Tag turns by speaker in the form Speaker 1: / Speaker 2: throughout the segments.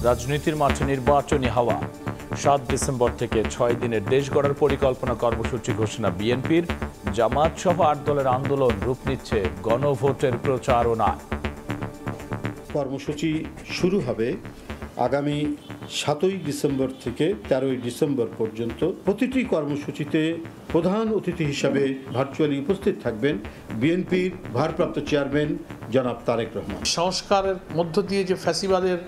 Speaker 1: রাজনীতির মাঠে নির্বাচনী হাওয়া। ৭ ডিসেম্বর থেকে ৬ দিনের দেশ গড়ার পরিকল্পনা কর্মসূচি ঘোষণা বিএনপির। জামাত সহ ৮ দলের আন্দোলন রূপ নিচ্ছে গণভোটের প্রচারণা।
Speaker 2: কর্মসূচি শুরু হবে আগামী ৭ই ডিসেম্বর থেকে ১৩ই ডিসেম্বর পর্যন্ত। প্রতিটি কর্মসূচিতে প্রধান অতিথি হিসাবে ভার্চুয়ালি উপস্থিত থাকবেন বিএনপির ভারপ্রাপ্ত চেয়ারম্যান জনাব তারেক রহমান।
Speaker 3: সংস্কারের মধ্য দিয়ে যে ফ্যাসিবাদের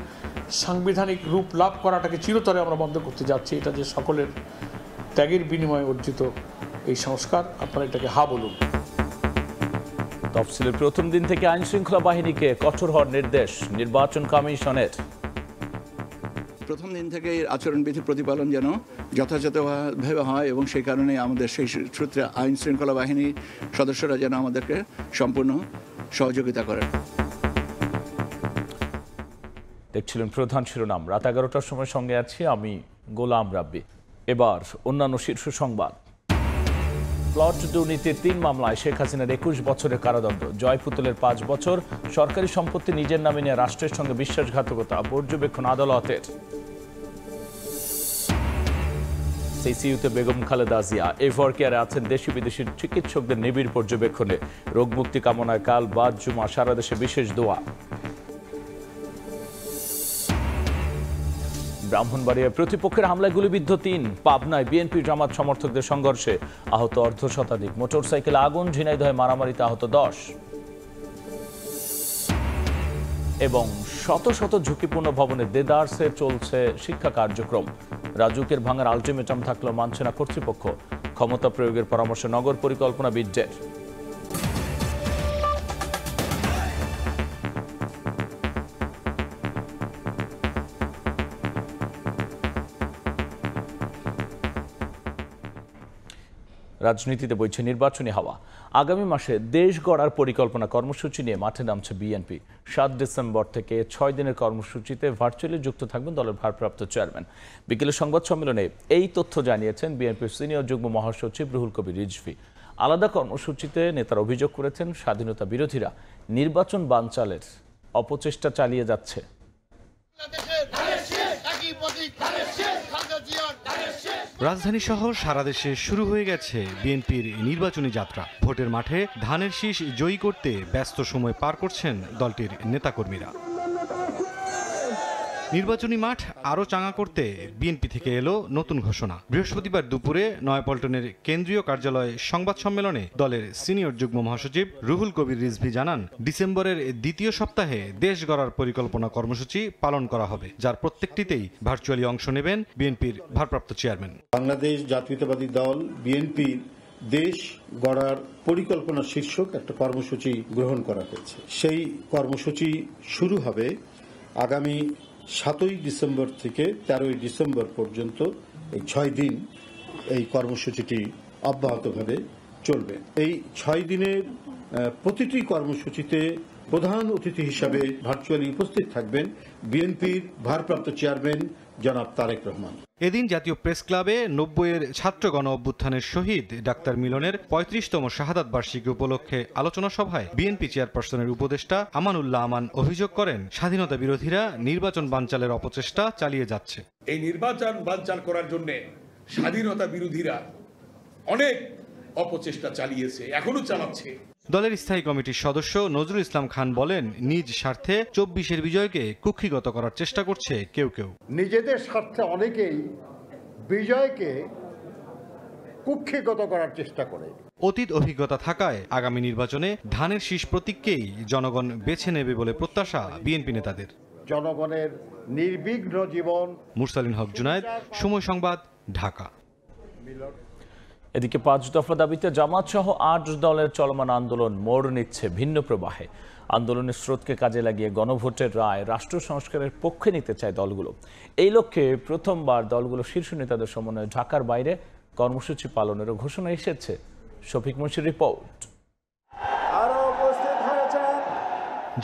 Speaker 3: সাংবিধানিক রূপ লাভ করাটাকে চিরতরে আমরা বন্ধ করতে যাচ্ছি, এটা যে সকলের ত্যাগের বিনিময়ে অর্জিত এই সংস্কার, আপনারা এটাকে হা বলুন।
Speaker 1: তফসিলের প্রথম দিন থেকে আইন শৃঙ্খলা বাহিনীকে কঠোর হওয়ার নির্দেশ নির্বাচন কমিশনের।
Speaker 4: প্রথম দিন থেকে আচরণবিধি প্রতিপালন যেন যথাযথভাবে হয় এবং সেই কারণে আমাদের সেই সূত্রে আইন শৃঙ্খলা বাহিনীর সদস্যরা যেন আমাদেরকে সম্পূর্ণ সহযোগিতা করেন।
Speaker 1: দেখছিলেন প্রধান শিরোনাম। রাত 11টার সময় সঙ্গে আছি আমি গোলাম রাব্বি। এবার অন্যান্য শীর্ষ সংবাদ। প্লট দুর্নীতির ৩ মামলায় শেখ হাসিনার ২১ বছরের কারাদণ্ড, জয়পুতুলের ৫ বছর, সরকারি সম্পত্তি নিজের নামে নিয়ে রাষ্ট্রের সঙ্গে বিশ্বাসঘাতকতা, পর্যবেক্ষণ আদালতের। সিসিইউতে বেগম খালেদা জিয়া, এভার কেয়ারে আছেন দেশি বিদেশি চিকিৎসকদের নিবিড় পর্যবেক্ষণে। রোগমুক্তি কামনায় কাল বাদ জুমা সারা দেশে বিশেষ দোয়া। ব্রাহ্মণবাড়িয়ায় প্রতিপক্ষের হামলায় গুলিবিদ্ধ ৩, পাবনায় বিএনপি জামাত সমর্থকদের সংঘর্ষে আহত অর্ধশতাধিক, মোটরসাইকেলে আগুন, ঝিনাইদহে মারামারিতে আহত ১০। এবং শত শত ঝুঁকিপূর্ণ ভবনে দেদারসে চলছে শিক্ষা কার্যক্রম। রাজুকের ভাঙার আলটিমেটাম থাকলেও মানছে না কর্তৃপক্ষ। ক্ষমতা প্রয়োগের পরামর্শ নগর পরিকল্পনাবিদদের। রাজনীতিতে বইছে নির্বাচনী হাওয়া। আগামী মাসে দেশ গড়ার পরিকল্পনা কর্মসূচি নিয়ে মাঠে নামছে বিএনপি। ৭ ডিসেম্বর থেকে ৬ দিনের কর্মসূচিতে ভার্চুয়ালি যুক্ত থাকবেন দলের ভারপ্রাপ্ত চেয়ারম্যান। বিকেলে সংবাদ সম্মেলনে এই তথ্য জানিয়েছেন বিএনপির সিনিয়র যুগ্ম মহাসচিব রুহুল কবির রিজভী। আলাদা কর্মসূচিতে নেতারা অভিযোগ করেছেন স্বাধীনতা বিরোধীরা নির্বাচন বানচালের অপচেষ্টা চালিয়ে যাচ্ছে।
Speaker 5: রাজধানী সহ সারা দেশে শুরু হয়ে গেছে বিএনপির নির্বাচনী যাত্রা। ভোটের মাঠে ধানের শীষ জয়ী করতে ব্যস্ত সময় পার করছেন দলটির নেতাকর্মীরা। নির্বাচনী মাঠ আরও চাঙা করতে বিএনপি থেকে এলো নতুন ঘোষণা। বৃহস্পতিবার দুপুরে নয়াপল্টনের কেন্দ্রীয় কার্যালয়ে সংবাদ সম্মেলনে দলের সিনিয়র যুগ্ম মহাসচিব রুহুল কবির রিজভী জানান, ডিসেম্বরের দ্বিতীয় সপ্তাহে দেশ গড়ার পরিকল্পনা কর্মসূচি পালন করা হবে, যার প্রত্যেকটিতেই ভার্চুয়ালি অংশ নেবেন বিএনপির ভারপ্রাপ্ত চেয়ারম্যান।
Speaker 2: বাংলাদেশ জাতীয়তাবাদী দল বিএনপির দেশ গড়ার পরিকল্পনা শীর্ষক একটা কর্মসূচি গ্রহণ করা হয়েছে। সেই কর্মসূচি শুরু হবে আগামী ৭ই ডিসেম্বর থেকে ১৩ই ডিসেম্বর পর্যন্ত। এই ৬ দিন এই কর্মসূচিটি অব্যাহতভাবে চলবে। এই ৬ দিনের প্রতিটি কর্মসূচিতে প্রধান অতিথি হিসাবে ভার্চুয়ালি উপস্থিত থাকবেন বিএনপির ভারপ্রাপ্ত চেয়ারম্যান জনাব তারেক রহমান।
Speaker 5: এদিন জাতীয় প্রেস ক্লাবে ৯০-এর ছাত্র গণ অভ্যুত্থানের শহীদ ডাক্তার মিলনের ৩৫তম শাহাদাত বার্ষিকী উপলক্ষে আলোচনা সভায় বিএনপি চেয়ারপারসনের উপদেষ্টা আমানুল্লাহ আমান অভিযোগ করেন, স্বাধীনতা বিরোধীরা নির্বাচন বানচালের অপচেষ্টা চালিয়ে যাচ্ছে।
Speaker 6: এই নির্বাচন বানচাল করার জন্য স্বাধীনতা বিরোধীরা অনেক অপচেষ্টা চালিয়েছে, এখনো চালাচ্ছে।
Speaker 5: দলের স্থায়ী কমিটির সদস্য নজরুল ইসলাম খান বলেন, নিজ স্বার্থে ২৪-এর বিজয়কে কুক্ষিগত করার চেষ্টা করছে কেউ কেউ।
Speaker 7: নিজেদের স্বার্থে অনেকেই বিজয়কে কুক্ষিগত করার চেষ্টা করে।
Speaker 5: অতীত অভিজ্ঞতা থাকায় আগামী নির্বাচনে ধানের শীষ প্রতীককেই জনগণ বেছে নেবে বলে প্রত্যাশা বিএনপি নেতাদের।
Speaker 7: জনগণের নির্বিঘ্ন জীবন।
Speaker 5: মুরসালিন হক জুনায়েদ, সময় সংবাদ, ঢাকা।
Speaker 1: এদিকে ৫ দফা দাবিতে জামাত সহ ৮ দলের চলমান আন্দোলন মোড় নিচ্ছে ভিন্ন প্রবাহে। আন্দোলনের স্রোতকে কাজে লাগিয়ে গণভোটের রায় রাষ্ট্র সংস্কারের পক্ষে নিতে চায় দলগুলো। এই লক্ষ্যে প্রথমবার দলগুলো শীর্ষ নেতাদের সমন্বয়ে ঢাকার বাইরে কর্মসূচি পালনেরও ঘোষণা এসেছে। শফিক মুন্সির রিপোর্ট।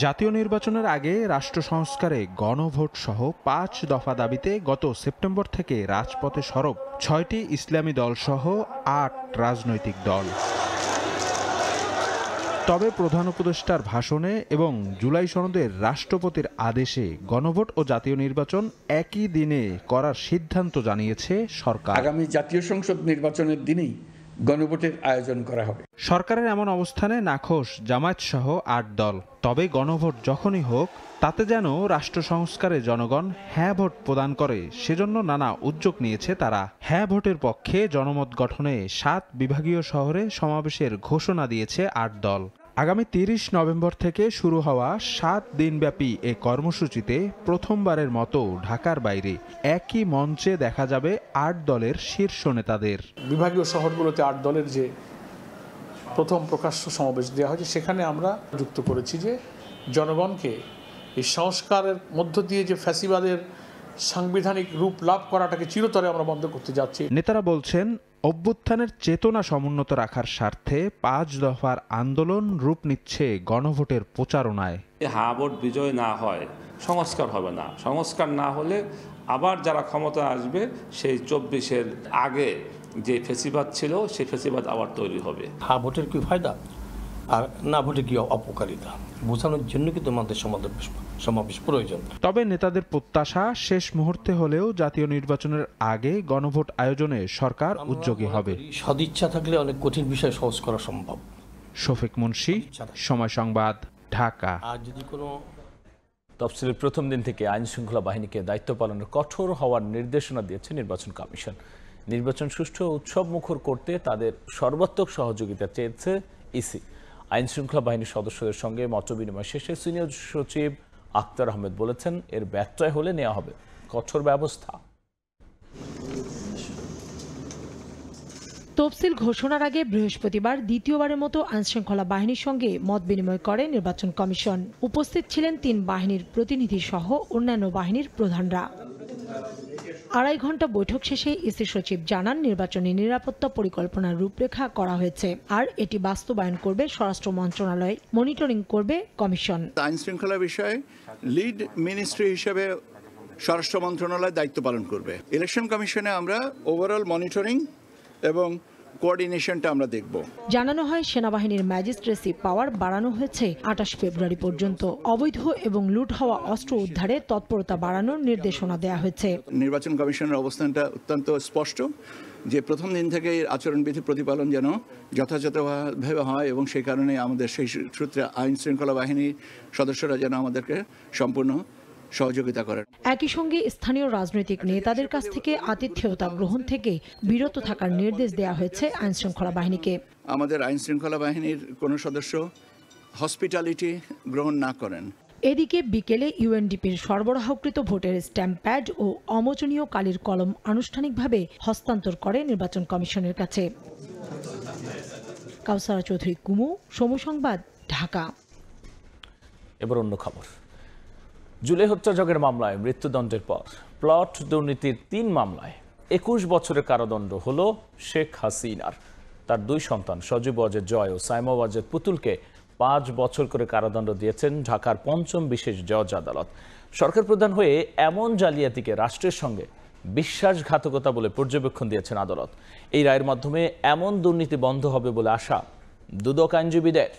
Speaker 8: জাতীয় নির্বাচনের আগে রাষ্ট্র সংস্কারে গণভোট সহ ৫ দফা দাবিতে গত সেপ্টেম্বর থেকে রাজপথে সরব ৬টি ইসলামী দল সহ ৮ রাজনৈতিক দল। তবে প্রধান উপদেষ্টার ভাষণে এবং জুলাই সনদের রাষ্ট্রপতির আদেশে গণভোট ও জাতীয় নির্বাচন একই দিনে করার সিদ্ধান্ত জানিয়েছে সরকার।
Speaker 9: আগামী জাতীয় সংসদ নির্বাচনের দিনেই গণভোটের আয়োজন করা হবে।
Speaker 8: সরকারের এমন অবস্থানে নাখোশ জামায়াত সহ ৮ দল। তবে গণভোট যখনই হোক তাতে যেন রাষ্ট্র সংস্কারে জনগণ হ্যাঁ ভোট প্রদান করে, সেজন্য নানা উদ্যোগ নিয়েছে তারা। হ্যাঁ ভোটের পক্ষে জনমত গঠনে ৭ বিভাগীয় শহরে সমাবেশের ঘোষণা দিয়েছে ৮ দল। আগামী ৩০ নভেম্বর থেকে শুরু হওয়া ৭ দিনব্যাপী এ কর্মসূচিতে প্রথমবারের মতো ঢাকার বাইরে একই মঞ্চে দেখা যাবে ৮ দলের শীর্ষ নেতাদের।
Speaker 3: বিভাগীয় শহরগুলোতে ৮ দলের যে প্রথম প্রকাশ্য সমাবেশ দেওয়া হয়েছে, সেখানে আমরা যুক্ত করেছি যে জনগণকে এই সংস্কারের মধ্য দিয়ে যে ফ্যাসিবাদের সাংবিধানিক রূপ লাভ করাটাকে চিরতরে আমরা বন্ধ করতে যাচ্ছি।
Speaker 8: নেতারা বলছেন, অভ্যুত্থানের চেতনা সমুন্নত রাখার স্বার্থে ৫ দফার আন্দোলন রূপ নিচ্ছে গণভোটের প্রচারণায়।
Speaker 10: হ্যাঁ ভোট বিজয় না হয় সংস্কার হবে না, সংস্কার না হলে আবার যারা ক্ষমতা আসবে সেই ২৪-এর আগে যে ফেসিবাদ ছিল সেই ফেসিবাদ আবার তৈরি হবে।
Speaker 11: হ্যাঁ ভোটের কি ফায়দা আর না ভোটে কি অপকারিতা বোঝানোর জন্য কিন্তু আমাদের সমাবেশ প্রয়োজন।
Speaker 8: তবে নেতাদের প্রত্যাশা, শেষ মুহূর্তে হলেও জাতীয় নির্বাচনের আগে গণভোট আয়োজনে সরকার উদ্যোগী হবে।
Speaker 11: সদিচ্ছা থাকলে অনেক কঠিন বিষয় সহজ করা সম্ভব।
Speaker 8: শফিক মুন্সি, সময় সংবাদ, ঢাকা।
Speaker 11: আর যদি কোনো
Speaker 1: তফসিলের প্রথম দিন থেকে আইন শৃঙ্খলা বাহিনীকে দায়িত্ব পালনের কঠোর হওয়ার নির্দেশনা দিয়েছে নির্বাচন কমিশন। নির্বাচন সুষ্ঠু উৎসব মুখর করতে তাদের সর্বাত্মক সহযোগিতা চেয়েছে ইসি। আইন শৃঙ্খলা বাহিনীর সদস্যদের সঙ্গে মতবিনিময় শেষে সিনিয়র সচিব আক্তার আহমেদ বলেছেন, এর ব্যত্যয় হলে নেওয়া হবে কঠোর ব্যবস্থা।
Speaker 12: তফসিল ঘোষণার আগে বৃহস্পতিবার দ্বিতীয়বারের মতো আইনশৃঙ্খলা বাহিনীর সঙ্গে মত বিনিময় করে নির্বাচন কমিশন। উপস্থিত ছিলেন ৩ বাহিনীর প্রতিনিধি সহ অন্যান্য বাহিনীর প্রধানরা। ২.৫ ঘণ্টা বৈঠক শেষে ইসি সচিব জানান, নির্বাচনী নিরাপত্তা পরিকল্পনার রূপরেখা করা হয়েছে, আর এটি বাস্তবায়ন করবে স্বরাষ্ট্র মন্ত্রণালয়, মনিটরিং করবে কমিশন।
Speaker 4: আইন শৃঙ্খলা বিষয়ে লিড মিনিস্ট্রি হিসেবে স্বরাষ্ট্র মন্ত্রণালয় দায়িত্ব পালন করবে। ইলেকশন কমিশনে আমরা ওভারঅল মনিটরিং এবং কোঅর্ডিনেশনটা আমরা দেখব।
Speaker 12: জানানো হয়, সেনাবাহিনীর ম্যাজিস্ট্রেসি পাওয়ার বাড়ানো হয়েছে ২৮ ফেব্রুয়ারি পর্যন্ত। অবৈধ এবং লুট হওয়া অস্ত্র উদ্ধারে তৎপরতা বাড়ানোর নির্দেশনা দেওয়া হয়েছে।
Speaker 4: নির্বাচন কমিশনের অবস্থানটা অত্যন্ত স্পষ্ট যে প্রথম দিন থেকে আচরণবিধি প্রতিপালন যেন যথাযথভাবে হয়, এবং সেই কারণে আমাদের সেই সূত্রে আইন শৃঙ্খলা বাহিনীর সদস্যরা যেন আমাদেরকে সম্পূর্ণ সহযোগিতা করেন।
Speaker 12: একই সঙ্গে স্থানীয় রাজনৈতিক নেতাদের কাছ থেকে আতিথেয়তা গ্রহণ থেকে বিরত থাকার নির্দেশ দেওয়া হয়েছে আইন শৃঙ্খলা বাহিনীকে।
Speaker 4: আমাদের আইন শৃঙ্খলা বাহিনীর কোনো সদস্য হসপিটালিটি গ্রহণ না করেন।
Speaker 12: এদিকে বিকেলে ইউএনডিপির সরবরাহকৃত ভোটের স্ট্যাম্প প্যাড ও অমোচনীয় কালির কলম আনুষ্ঠানিকভাবে হস্তান্তর করে নির্বাচন কমিশনের কাছে। কাউসারা চৌধুরী কুমু, সময় সংবাদ, ঢাকা।
Speaker 1: এবার অন্য খবর। জুলাই হত্যাযজ্ঞের মামলায় মৃত্যুদণ্ডের পর প্লট দুর্নীতির ৩ মামলায় ২১ বছরের কারাদণ্ড হল শেখ হাসিনার। তার 2 সন্তান সজীব ওয়াজেদ জয় ও সাইমা ওয়াজেদ পুতুলকে 5 বছর করে কারাদণ্ড দিয়েছেন ঢাকার ৫ম বিশেষ জজ আদালত। সরকার প্রধান হয়ে এমন জালিয়াতিকে রাষ্ট্রের সঙ্গে বিশ্বাসঘাতকতা বলে পর্যবেক্ষণ দিয়েছেন আদালত। এই রায়ের মাধ্যমে এমন দুর্নীতি বন্ধ হবে বলে আশা দুদক আইনজীবীদের।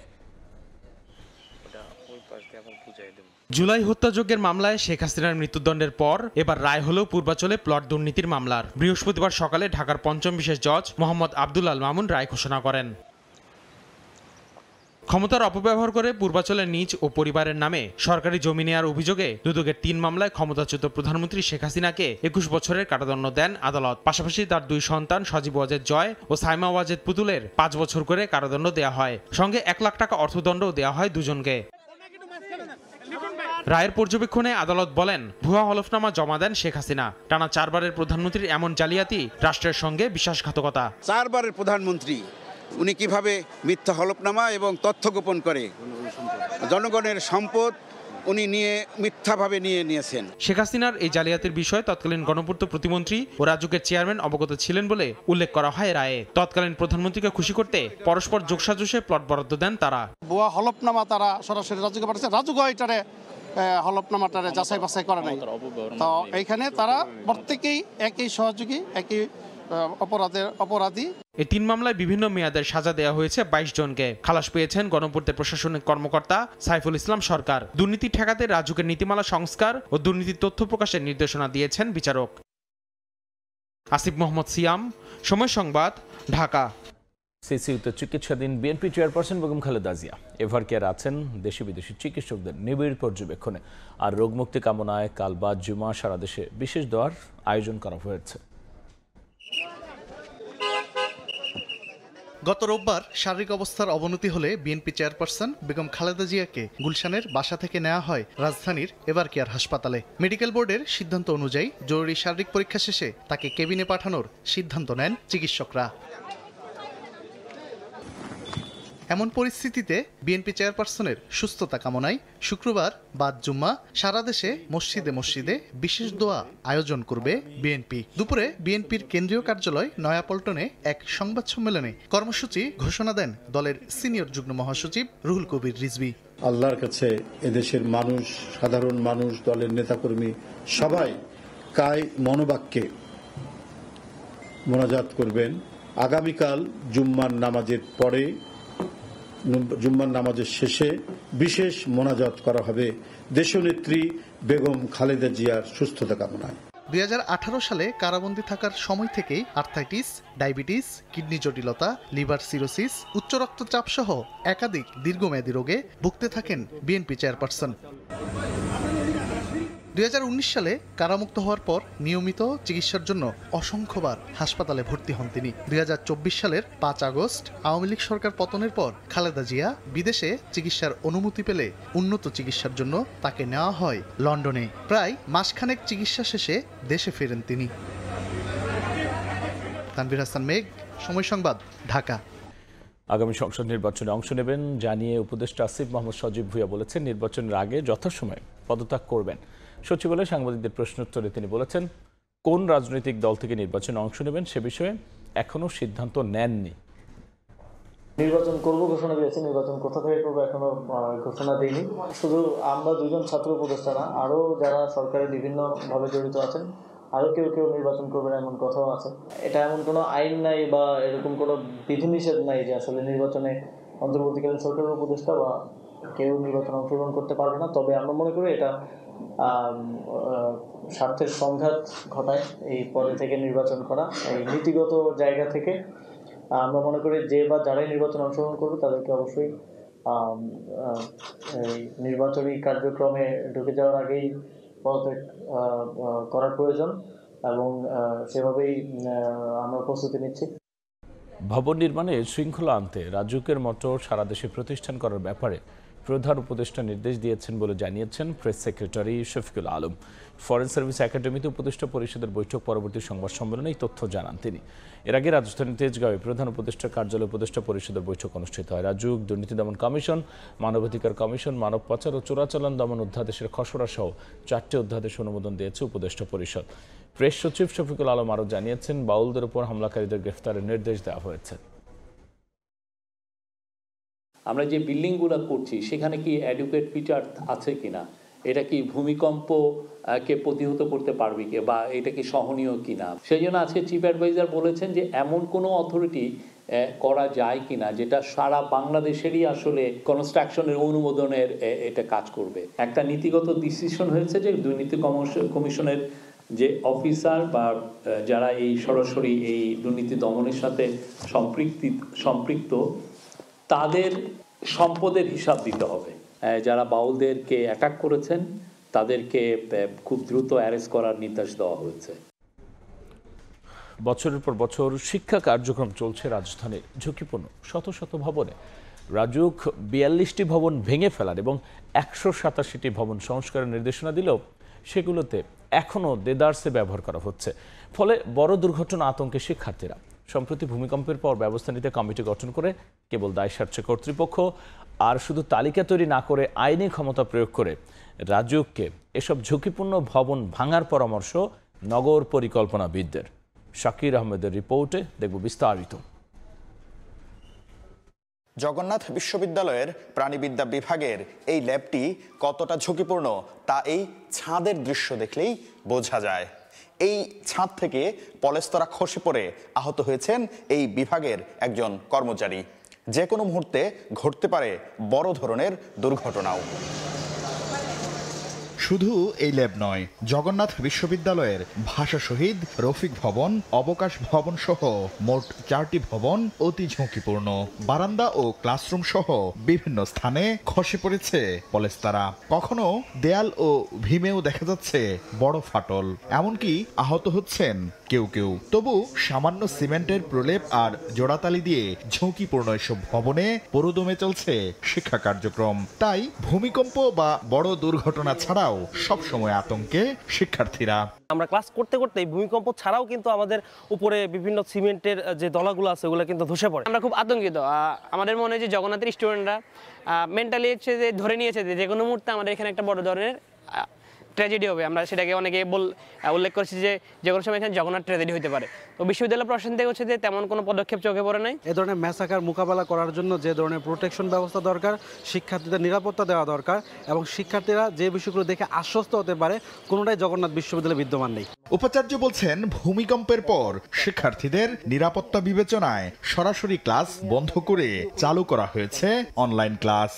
Speaker 5: জুলাই হত্যাযজ্ঞের মামলায় শেখ হাসিনার মৃত্যুদণ্ডের পর এবার রায় হলো পূর্বাচলে প্লট দুর্নীতির মামলার। বৃহস্পতিবার সকালে ঢাকার ৫ম বিশেষ জজ মোহাম্মদ আব্দুল আল মামুন রায় ঘোষণা করেন। ক্ষমতার অপব্যবহার করে পূর্বাচলের নিজ ও পরিবারের নামে সরকারি জমি নেওয়ার অভিযোগে দুদকের ৩ মামলায় ক্ষমতাচ্যুত প্রধানমন্ত্রী শেখ হাসিনাকে ২১ বছরের কারাদণ্ড দেন আদালত। পাশাপাশি তার 2 সন্তান সজীব ওয়াজেদ জয় ও সাইমা ওয়াজেদ পুতুলের 5 বছর করে কারাদণ্ড দেওয়া হয়। সঙ্গে ১ লাখ টাকা অর্থদণ্ডও দেওয়া হয় দুজনকে। রায়ের পর্যবেক্ষণে আদালত বলেন, ভুয়া হলফনামা জমা দেন শেখ হাসিনা। টানা 4 বারের প্রধানমন্ত্রীর এমন জালিয়াতি রাষ্ট্রের সঙ্গে বিশ্বাসঘাতকতা।
Speaker 13: 4 বারের প্রধানমন্ত্রী উনি কিভাবে মিথ্যা হলফনামা এবং তথ্য গোপন করে জনগণের সম্পদ উনি মিথ্যাভাবে নিয়েছেন।
Speaker 5: শেখ হাসিনার এই জালিয়াতির বিষয়ে তৎকালীন গণপূর্ত প্রতিমন্ত্রী ও রাজুকের চেয়ারম্যান অবগত ছিলেন বলে উল্লেখ করা হয় রায়ে। তৎকালীন প্রধানমন্ত্রীকে খুশি করতে পরস্পর যোগসাজশে প্লট বরাদ্দ দেন তারা।
Speaker 14: ভুয়া হলফনামা তারা সরাসরি রাজুকে পাঠাচ্ছে, রাজুকে এটারে হলফনামাটারে যাচাই বাছাই করে নাই। তো এইখানে তারা প্রত্যেকেই একই সহযোগী, একই অপরাধী।
Speaker 8: এই 3 মামলায় বিভিন্ন মেয়াদের সাজা দেওয়া হয়েছে 22 জনকে। খালাস পেয়েছেন গণপূর্তের প্রশাসনিক কর্মকর্তা সাইফুল ইসলাম সরকার। দুর্নীতি ঠেকাতে রাজুকের নীতিমালা সংস্কার ও দুর্নীতির তথ্য প্রকাশের নির্দেশনা দিয়েছেন বিচারক। আসিফ মোহাম্মদ সিয়াম, সময় সংবাদ, ঢাকা।
Speaker 1: সিসিউতে চিকিৎসাধীন BNP chairperson Begum Khaleda Zia ever care আছেন দেশি বিদেশি চিকিৎসকদের নিবিড় পর্যবেক্ষণে। আর রোগমুক্তি কামনায় কাল বাদ জুমা সারা দেশে বিশেষ দোয়ার আয়োজন করা হয়েছে।
Speaker 15: গত রোববার শারীরিক অবস্থার অবনতি হলে বিএনপি চেয়ারপারসন বেগম খালেদা জিয়াকে গুলশানের বাসা থেকে নেওয়া হয় রাজধানীর এভার কেয়ার হাসপাতালে। মেডিকেল বোর্ডের সিদ্ধান্ত অনুযায়ী জরুরি শারীরিক পরীক্ষা শেষে তাকে কেবিনে পাঠানোর সিদ্ধান্ত নেন চিকিৎসকরা। এমন পরিস্থিতিতে বিএনপি চেয়ারপারসনের সুস্থতা কামনায় শুক্রবার বাদ জুম্মা সারা দেশে মসজিদে মসজিদে বিশেষ দোয়া আয়োজন করবে বিএনপি। দুপুরে বিএনপির কেন্দ্রীয় কার্যালয় নয়াপল্টনে এক সংবাদ সম্মেলনে কর্মসূচি ঘোষণা দেন দলের সিনিয়র যুগ্ম মহাসচিব রুহুল কবির রিজভী।
Speaker 2: আল্লাহর কাছে এদেশের মানুষ, সাধারণ মানুষ, দলের নেতাকর্মী সবাই কায় মনোবাক্যে মোনাজাত করবেন। আগামীকাল জুম্মার নামাজের পরে, জুম্মার নামাজের শেষে বিশেষ মোনাজাত করা হবে দেশনেত্রী বেগম খালেদা জিয়ার সুস্থতা কামনায়।
Speaker 15: 2018 সালে কারাবন্দী থাকার সময় থেকেই আর্থাইটিস, ডায়াবেটিস, কিডনি জটিলতা, লিভার সিরোসিস, উচ্চ রক্তচাপ সহ একাধিক দীর্ঘমেয়াদী রোগে ভুগতে থাকেন বিএনপি চেয়ারপারসন। 2019 সালে কারামুক্ত হওয়ার পর নিয়মিত চিকিৎসার জন্য অসংখ্যবার হাসপাতালে ভর্তি হন তিনি। 2024 সালের 5 আগস্ট আওয়ামী লীগ সরকার পতনের পর খালেদা জিয়া বিদেশে চিকিৎসার অনুমতি পেলে উন্নত চিকিৎসার জন্য তাকে নেওয়া হয় লন্ডনে। প্রায় মাসখানেক চিকিৎসা শেষে দেশে ফেরেন তিনি। তানভীর হাসান মেঘ, সময় সংবাদ, ঢাকা।
Speaker 1: আগামী সংসদ নির্বাচনে অংশ নেবেন জানিয়ে উপদেষ্টা আসিফ মোহাম্মদ সজীব ভুঁইয়া বলেছেন, নির্বাচনের আগে যথাসময়ে পদত্যাগ করবেন। সচিবালয়ে সাংবাদিকদের প্রশ্নোত্তরে তিনি বলেছেন, কোন রাজনৈতিক দল থেকে নির্বাচনে অংশ নেবেন সে বিষয়ে এখনো সিদ্ধান্ত নেননি।
Speaker 16: নির্বাচন করব ঘোষণা দিয়েছে, নির্বাচন কোথা থেকে করবো এখনো ঘোষণা দেয়নি। শুধু আমরা দুজন ছাত্র উপদেষ্টা না, আরও যারা সরকারে বিভিন্নভাবে জড়িত আছেন আরও কেউ কেউ নির্বাচন করবেন এমন কথাও আছে। এটা এমন কোনো আইন নাই বা এরকম কোনো বিধিনিষেধ নাই যে আসলে নির্বাচনে অন্তর্বর্তীকালীন সরকারের উপদেষ্টা বা কেউ নির্বাচনে অংশগ্রহণ করতে পারবে না। তবে আমরা মনে করি এটা স্বার্থের সংঘাত ঘটায় এই পদে থেকে নির্বাচন করা। এই নীতিগত জায়গা থেকে আমরা মনে করি যে বা যারাই নির্বাচনে অংশগ্রহণ করবে তাদেরকে অবশ্যই এই নির্বাচনী কার্যক্রমে ঢুকে যাওয়ার আগেই পদত্যাগ করার প্রয়োজন এবং সেভাবেই আমরা প্রস্তুতি নিচ্ছি।
Speaker 1: ভবন নির্মাণে শৃঙ্খলা আনতে রাজুকের মতো সারা দেশে প্রতিষ্ঠান করার ব্যাপারে প্রধান উপদেষ্টা নির্দেশ দিয়েছেন বলে জানিয়েছেন press secretary Shafiqul Alam. Foreign service একাডেমিতে উপদেষ্টা পরিষদের বৈঠক পরবর্তী সংবাদ সম্মেলনে এই তথ্য জানান তিনি। এর আগে রাজধানীর তেজগাঁওয়ে প্রধান উপদেষ্টার কার্যালয়ে উপদেষ্টা পরিষদের বৈঠক অনুষ্ঠিত হয়। রাজুক, দুর্নীতি দমন কমিশন, মানবাধিকার কমিশন, মানব পাচার ও চোরাচালান দমন অধ্যাদেশের খসড়া সহ 4টি অধ্যাদেশ অনুমোদন দিয়েছে উপদেষ্টা পরিষদ। প্রেস সচিব শফিকুল আলম আরও জানিয়েছেন, বাউলদের উপর হামলাকারীদের গ্রেফতারের নির্দেশ দেওয়া হয়েছে।
Speaker 17: আমরা যে বিল্ডিংগুলো করছি সেখানে কি অ্যাডুকেট ফিচার আছে কিনা, এটা কি ভূমিকম্পকে প্রতিহত করতে পারবে কি, বা এটা কি সহনীয় কিনা। সেই জন্য আজকে চিফ অ্যাডভাইজার বলেছেন যে এমন কোনো অথরিটি করা যায় কিনা যেটা সারা বাংলাদেশেরই আসলে কনস্ট্রাকশনের অনুমোদনের এটা কাজ করবে। একটা নীতিগত ডিসিশন হয়েছে যে দুর্নীতি কমিশনের যে অফিসার বা যারা এই সরাসরি এই দুর্নীতি দমনের সাথে সম্পৃক্ত তাদের সম্পদের হিসাব দিতে হবে। যারা বাউলদেরকে অ্যাটাক করেছেন তাদেরকে খুব দ্রুত অ্যারেস্ট করার নির্দেশ দেওয়া হয়েছে।
Speaker 1: বছরের পর বছর শিক্ষা কার্যক্রম চলছে রাজধানীর ঝুঁকিপূর্ণ শত শত ভবনে। রাজুক 42টি ভবন ভেঙে ফেলার এবং 187টি ভবন সংস্কারের নির্দেশনা দিলেও সেগুলোতে এখনও দেদারসে ব্যবহার করা হচ্ছে। ফলে বড় দুর্ঘটনা আতঙ্কে শিক্ষার্থীরা। সম্প্রতি ভূমিকম্পের পর ব্যবস্থা নিতে কমিটি গঠন করে কেবল দায় সারছে কর্তৃপক্ষ, আর শুধু তালিকা তৈরি না করে আইনি ক্ষমতা প্রয়োগ করে রাজুককে এসব ঝুঁকিপূর্ণ ভবন ভাঙার পরামর্শ নগর পরিকল্পনাবিদদের। শাকির আহমেদের রিপোর্টে দেখব বিস্তারিত।
Speaker 18: জগন্নাথ বিশ্ববিদ্যালয়ের প্রাণীবিদ্যা বিভাগের এই ল্যাবটি কতটা ঝুঁকিপূর্ণ তা এই ছাদের দৃশ্য দেখলেই বোঝা যায়। এই ছাদ থেকে পলেস্তরা খসে পড়ে আহত হয়েছেন এই বিভাগের একজন কর্মচারী। যে কোনো মুহূর্তে ঘটতে পারে বড় ধরনের দুর্ঘটনাও। শুধু এই ল্যাব নয়, জগন্নাথ বিশ্ববিদ্যালয়ের ভাষা শহীদ রফিক ভবন, অবকাশ ভবন সহ মোট 4টি ভবন অতি ঝুঁকিপূর্ণ। বারান্দা ও ক্লাসরুম সহ বিভিন্ন স্থানে খসে পড়েছে পলেস্তারা। কখনো দেয়াল ও ভীমেও দেখা যাচ্ছে বড় ফাটল, এমনকি আহত হচ্ছেন কেউ কেউ। তবু সামান্য সিমেন্টের প্রলেপ আর জোড়াতালি দিয়ে ঝুঁকিপূর্ণ এসব ভবনে পুরোদমে চলছে শিক্ষা কার্যক্রম। তাই ভূমিকম্প বা বড় দুর্ঘটনা ছাড়াও সব সময় আতঙ্কে শিক্ষার্থীরা।
Speaker 19: আমরা ক্লাস করতে করতে ভূমিকম্প ছাড়াও কিন্তু আমাদের উপরে বিভিন্ন সিমেন্টের যে দলাগুলো আছে ওগুলো কিন্তু ধসে পড়ে। আমরা খুব আতঙ্কিত। আমাদের মনে হয় যে জগন্নাথের স্টুডেন্টরা মেন্টালি হচ্ছে যে ধরে নিয়েছে যে কোনো মুহূর্তে আমাদের এখানে একটা বড় ধরনের ট্র্যাজেডি হবে। আমরা সেটাকে অনেকে উল্লেখ করেছি যে কোনো সময় এখানে জগন্নাথ ট্র্যাজেডি হতে পারে। তো বিশ্ববিদ্যালয় প্রশাসন থেকে হচ্ছে যে তেমন কোনো পদক্ষেপ চোখে পড়ে নাই।
Speaker 20: এ ধরনের ম্যাসাকার মোকাবেলা করার জন্য যে ধরনের প্রোটেকশন ব্যবস্থা দরকার, শিক্ষার্থীদের নিরাপত্তা দেওয়া দরকার এবং শিক্ষার্থীরা যে বিষয়গুলো দেখে আশ্বস্ত হতে পারে, কোনোটাই জগন্নাথ বিশ্ববিদ্যালয়ে বিদ্যমান নেই।
Speaker 18: উপাচার্য বলছেন, ভূমিকম্পের পর শিক্ষার্থীদের নিরাপত্তা বিবেচনায় সরাসরি ক্লাস বন্ধ করে চালু করা হয়েছে অনলাইন ক্লাস।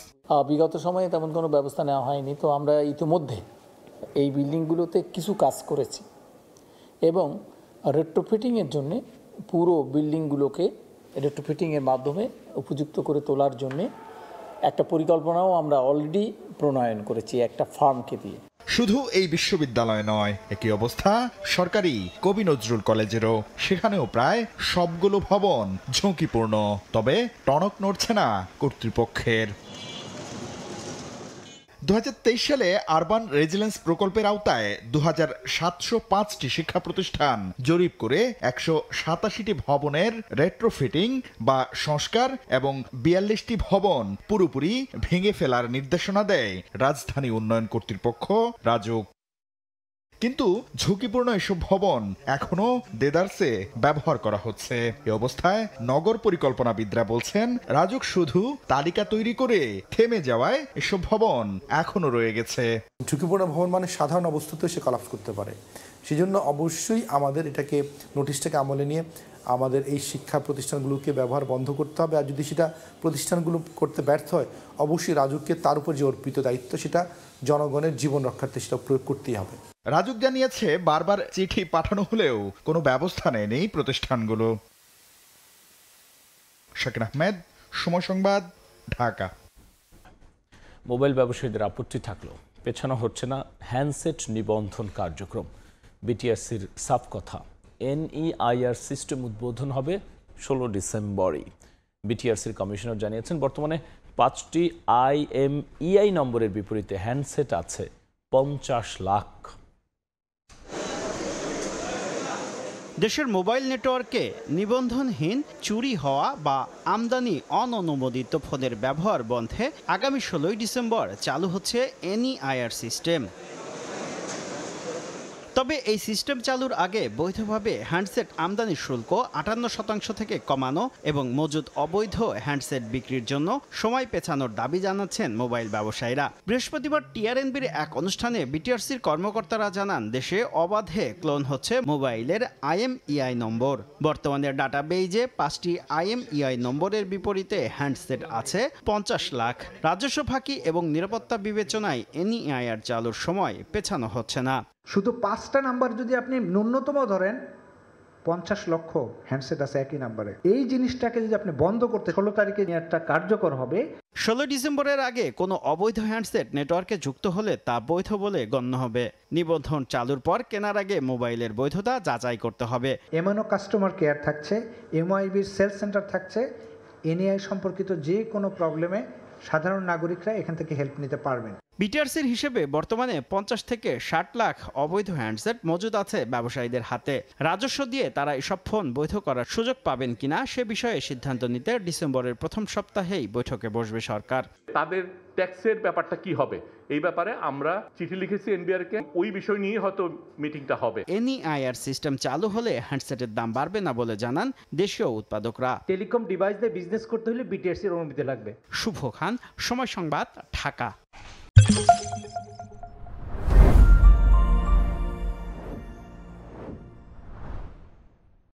Speaker 21: বিগত সময়ে তেমন কোনো ব্যবস্থা নেওয়া হয়নি। তো আমরা ইতিমধ্যে এই বিল্ডিংগুলোতে কিছু কাজ করেছি এবং রেট্রোফিটিংয়ের জন্য পুরো বিল্ডিংগুলোকে রেট্রোফিটিংয়ের মাধ্যমে উপযুক্ত করে তোলার জন্যে একটা পরিকল্পনাও আমরা অলরেডি প্রণয়ন করেছি একটা ফার্মকে দিয়ে।
Speaker 18: শুধু এই বিশ্ববিদ্যালয় নয়, একই অবস্থা সরকারি কবি নজরুল কলেজেরও। সেখানেও প্রায় সবগুলো ভবন ঝুঁকিপূর্ণ, তবে টনক নড়ছে না কর্তৃপক্ষের। 2023 সালে আরবান রেজিলেন্স প্রকল্পের আওতায় 2705টি শিক্ষা প্রতিষ্ঠান জরিপ করে 187টি ভবনের রেট্রোফিটিং বা সংস্কার এবং 42টি ভবন পুরোপুরি ভেঙে ফেলার নির্দেশনা দেয় রাজধানী উন্নয়ন কর্তৃপক্ষ রাজুক। কিন্তু ঝুঁকিপূর্ণ এসব ভবন এখনো দেদারসে ব্যবহার করা হচ্ছে। এ অবস্থায় নগর পরিকল্পনাবিদরা বলছেন, রাজুক শুধু তালিকা তৈরি করে থেমে যাওয়ায় এসব ভবন এখনো রয়ে গেছে।
Speaker 22: ঝুঁকিপূর্ণ ভবন মানে সাধারণ অবস্থাতে সে কলাপস করতে পারে। সেজন্য অবশ্যই আমাদের এটাকে নোটিশটাকে আমলে নিয়ে আমাদের এই শিক্ষা প্রতিষ্ঠানগুলোকে ব্যবহার বন্ধ করতে হবে। আর যদি সেটা প্রতিষ্ঠানগুলো করতে ব্যর্থ হয়, অবশ্যই রাজুককে তার উপর যে অর্পিত দায়িত্ব সেটা জনগণের জীবন রক্ষার্থে সেটা প্রয়োগ করতেই হবে।
Speaker 18: রাজুক জানিয়েছে, বারবার চিঠি পাঠানো হলেও কোনো ব্যবস্থা নেয়নি প্রতিষ্ঠানগুলো। শাকির আহমেদ, সময় সংবাদ, ঢাকা।
Speaker 1: মোবাইল ব্যবসায়ীদের আপত্তি থাকলেও পেছানো হচ্ছে না হ্যান্ডসেট নিবন্ধন কার্যক্রম। বিটিআরসির সাফ কথা, NEIR সিস্টেম উদ্বোধন হবে 16 ডিসেম্বরই। বিটিআরসির কমিশনার জানিয়েছেন, বর্তমানে 5টি IMEI নম্বরের বিপরীতে হ্যান্ডসেট আছে 50 লাখ।
Speaker 23: দেশের মোবাইল নেটওয়ার্কে নিবন্ধনহীন, চুরি হওয়া বা আমদানি অননুমোদিত ফোনের ব্যবহার বন্ধে আগামী 16 ডিসেম্বর চালু হচ্ছে NEIR সিস্টেম। তবে এই সিস্টেম চালুর আগে বৈধভাবে হ্যান্ডসেট আমদানি শুল্ক 58% থেকে কমানো এবং মজুদ অবৈধ হ্যান্ডসেট বিক্রির জন্য সময় পেছানোর দাবি জানাচ্ছেন মোবাইল ব্যবসায়ীরা। বৃহস্পতিবার টিআরএনবির এক অনুষ্ঠানে বিটিআরসির কর্মকর্তারা জানান, দেশে অবাধে ক্লোন হচ্ছে মোবাইলের IMEI নম্বর। বর্তমানে ডাটাবেইজে 5টি IMEI নম্বরের বিপরীতে হ্যান্ডসেট আছে 50 লাখ। রাজস্ব ফাঁকি এবং নিরাপত্তা বিবেচনায় NEIR চালুর সময় পেছানো হচ্ছে না।
Speaker 24: শুধু 5টা নাম্বার যদি আপনি ন্যূনতম ধরেন, 50 লক্ষ হ্যান্ডসেট আছে একই নাম্বারে। এই জিনিসটাকে যদি আপনি বন্ধ করতে 16 তারিখে একটা কার্যকর হবে।
Speaker 23: 16 ডিসেম্বরের আগে কোনো অবৈধ হ্যান্ডসেট নেটওয়ার্কে যুক্ত হলে তা বৈধ বলে গণ্য হবে। নিবন্ধন চালুর পর কেনার আগে মোবাইলের বৈধতা যাচাই করতে হবে।
Speaker 24: এমনও কাস্টমার কেয়ার থাকছে, MIBর সেলস সেন্টার থাকছে। NEI সম্পর্কিত যে কোনো প্রবলেমে সাধারণ নাগরিকরা এখান থেকে হেল্প নিতে পারবেন।
Speaker 23: বিটিআরসির হিসেবে বর্তমানে 50 থেকে 60 লাখ অবৈধ হ্যান্ডসেট মজুদ আছে ব্যবসায়ীদের হাতে। রাজস্ব দিয়ে তারা এসব ফোন বৈধ করার সুযোগ পাবেন কিনা সে বিষয়ে সিদ্ধান্ত নিতে ডিসেম্বরের প্রথম সপ্তাহেই বৈঠকে বসবে সরকার।
Speaker 6: তাদের ট্যাক্সের ব্যাপারটা কি হবে এই ব্যাপারে আমরা চিঠি লিখেছি NBR কে, ওই বিষয় নিয়ে হয়তো মিটিংটা হবে।
Speaker 23: NEIR সিস্টেম চালু হলে হ্যান্ডসেটের দাম বাড়বে না বলে জানান দেশীয় উৎপাদকরা।
Speaker 24: টেলিকম ডিভাইস দিয়ে বিজনেস করতে হলে বিটিআরসির অনুমতি লাগবে।
Speaker 23: শুভ খান, সময় সংবাদ, ঢাকা।